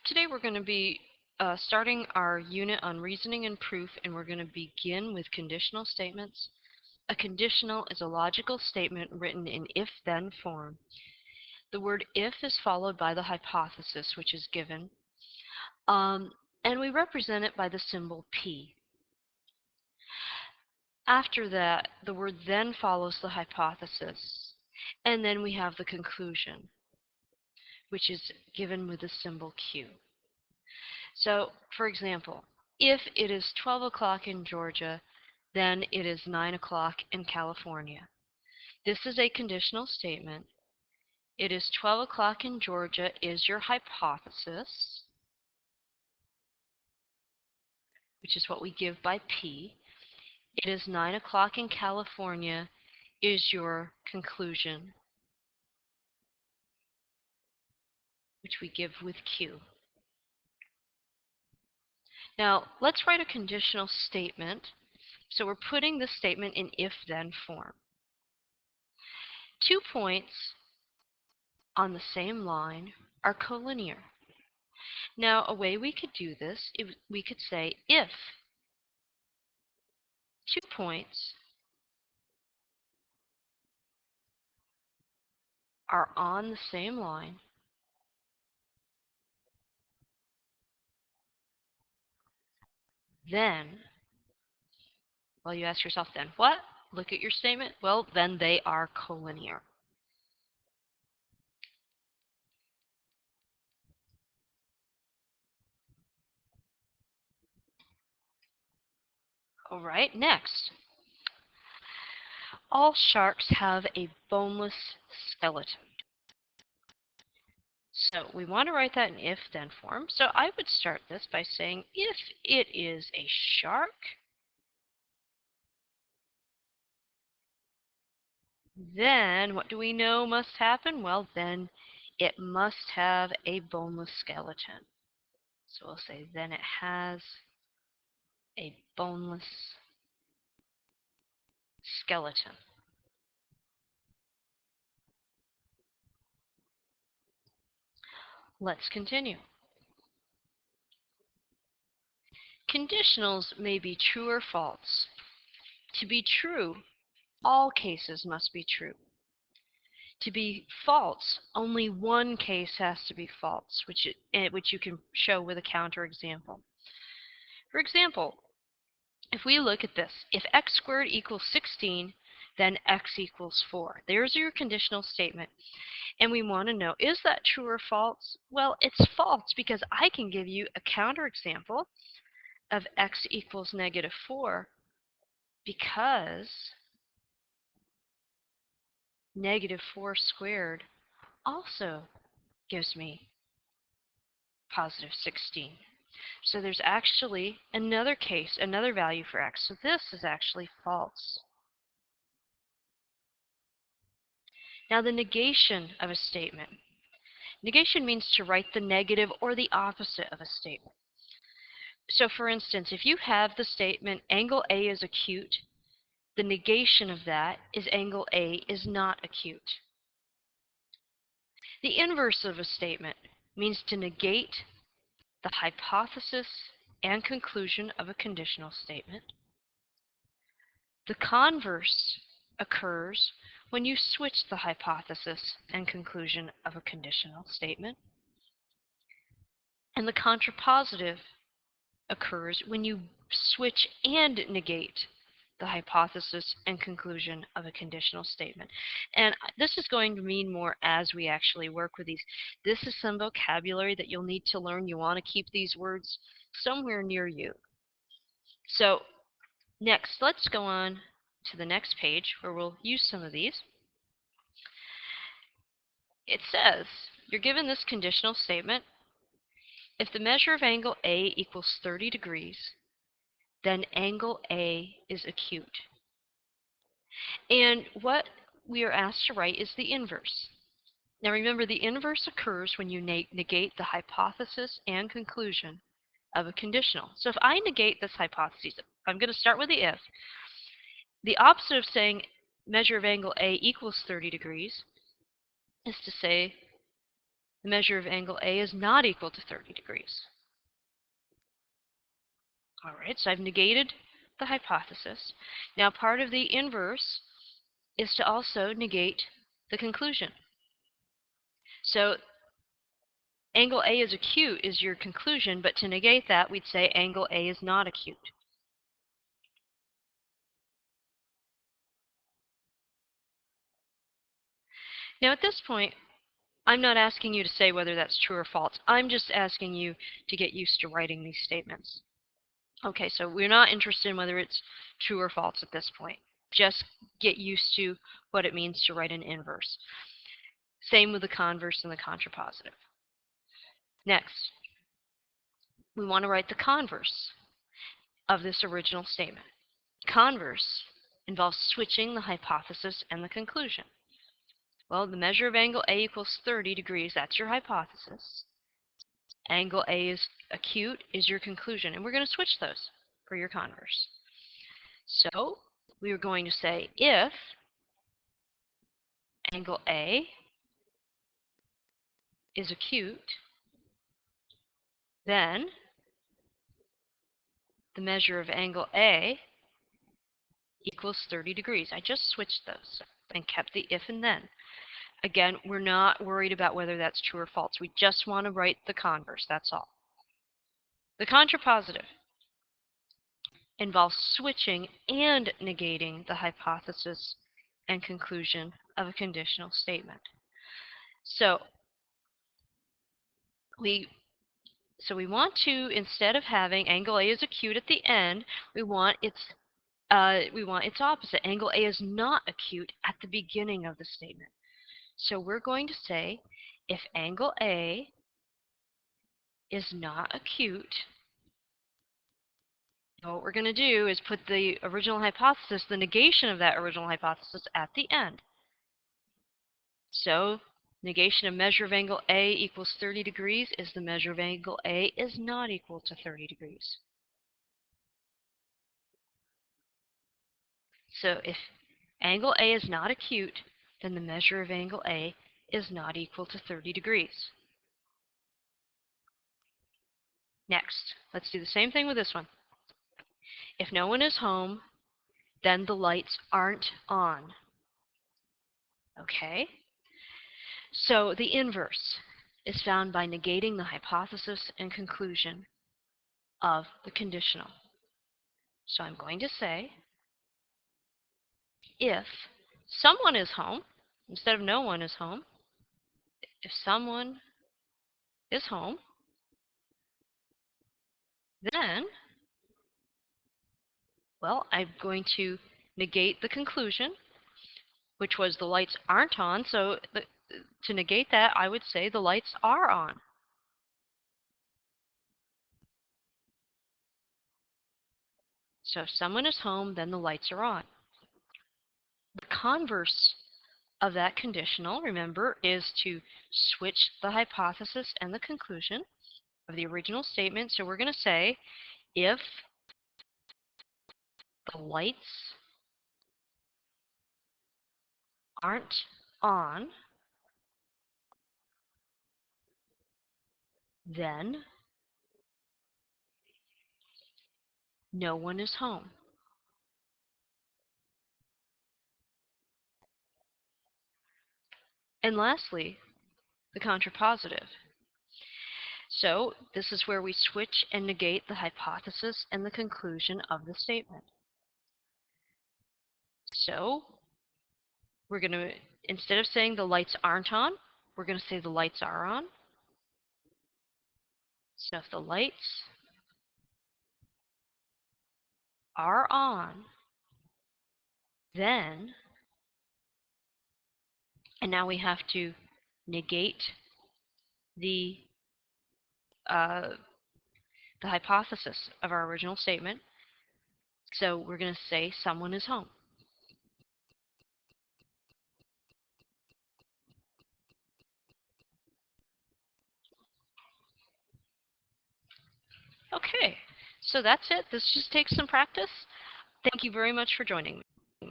Today we're going to be starting our unit on reasoning and proof, and we're going to begin with conditional statements. A conditional is a logical statement written in if-then form. The word if is followed by the hypothesis, which is given, and we represent it by the symbol P. After that, the word then follows the hypothesis, and then we have the conclusion, which is given with the symbol Q. So, for example, if it is 12 o'clock in Georgia, then it is 9 o'clock in California. This is a conditional statement. It is 12 o'clock in Georgia is your hypothesis, which is what we give by P. It is 9 o'clock in California is your conclusion, which we give with Q. Now, let's write a conditional statement. So we're putting the statement in if-then form. 2 points on the same line are collinear. Now, a way we could do this, we could say if 2 points are on the same line, then, well, you ask yourself then, what? Look at your statement. Well, then they are collinear. All right, next. All sharks have a boneless skeleton. So we want to write that in if-then form. So I would start this by saying if it is a shark, then what do we know must happen? Well, then it must have a boneless skeleton. So we'll say then it has a boneless skeleton. Let's continue. Conditionals may be true or false. To be true, all cases must be true. To be false, only one case has to be false, which you can show with a counterexample. For example, if we look at this, if x squared equals 16, then x equals 4. There's your conditional statement. And we want to know, is that true or false? Well, it's false because I can give you a counterexample of x equals negative 4 because negative 4 squared also gives me positive 16. So there's actually another case, another value for x. So this is actually false. Now the negation of a statement. Negation means to write the negative or the opposite of a statement. So for instance, if you have the statement angle A is acute, the negation of that is angle A is not acute. The inverse of a statement means to negate the hypothesis and conclusion of a conditional statement. The converse occurs when you switch the hypothesis and conclusion of a conditional statement. And the contrapositive occurs when you switch and negate the hypothesis and conclusion of a conditional statement. And this is going to mean more as we actually work with these. This is some vocabulary that you'll need to learn. You want to keep these words somewhere near you. So next, let's go on to the next page where we'll use some of these. It says, you're given this conditional statement. If the measure of angle A equals 30 degrees, then angle A is acute. And what we are asked to write is the inverse. Now remember, the inverse occurs when you negate the hypothesis and conclusion of a conditional. So if I negate this hypothesis, I'm going to start with the if. The opposite of saying measure of angle A equals 30 degrees is to say the measure of angle A is not equal to 30 degrees. All right, so I've negated the hypothesis. Now part of the inverse is to also negate the conclusion. So angle A is acute is your conclusion, but to negate that, we'd say angle A is not acute. Now at this point, I'm not asking you to say whether that's true or false. I'm just asking you to get used to writing these statements. Okay, so we're not interested in whether it's true or false at this point. Just get used to what it means to write an inverse. Same with the converse and the contrapositive. Next, we want to write the converse of this original statement. Converse involves switching the hypothesis and the conclusion. Well, the measure of angle A equals 30 degrees. That's your hypothesis. Angle A is acute is your conclusion. And we're going to switch those for your converse. So we are going to say if angle A is acute, then the measure of angle A equals 30 degrees. I just switched those and kept the if and then. Again, we're not worried about whether that's true or false. We just want to write the converse, that's all. The contrapositive involves switching and negating the hypothesis and conclusion of a conditional statement. So we want to, instead of having angle A is acute at the end, we want its opposite. Angle A is not acute at the beginning of the statement. So we're going to say if angle A is not acute, what we're going to do is put the original hypothesis, the negation of that original hypothesis, at the end. So negation of measure of angle A equals 30 degrees is the measure of angle A is not equal to 30 degrees. So if angle A is not acute, then the measure of angle A is not equal to 30 degrees. Next, let's do the same thing with this one. If no one is home, then the lights aren't on. Okay? So the inverse is found by negating the hypothesis and conclusion of the conditional. So I'm going to say if someone is home, instead of no one is home, if someone is home, then, well, I'm going to negate the conclusion, which was the lights aren't on. So to negate that, I would say the lights are on. So if someone is home, then the lights are on. The converse of that conditional, remember, is to switch the hypothesis and the conclusion of the original statement. So we're going to say if the lights aren't on, then no one is home. And lastly, the contrapositive. So this is where we switch and negate the hypothesis and the conclusion of the statement. So we're going to, instead of saying the lights aren't on, we're going to say the lights are on. So if the lights are on, then, and now we have to negate the the hypothesis of our original statement. So we're going to say someone is home. Okay, so that's it. This just takes some practice. Thank you very much for joining me.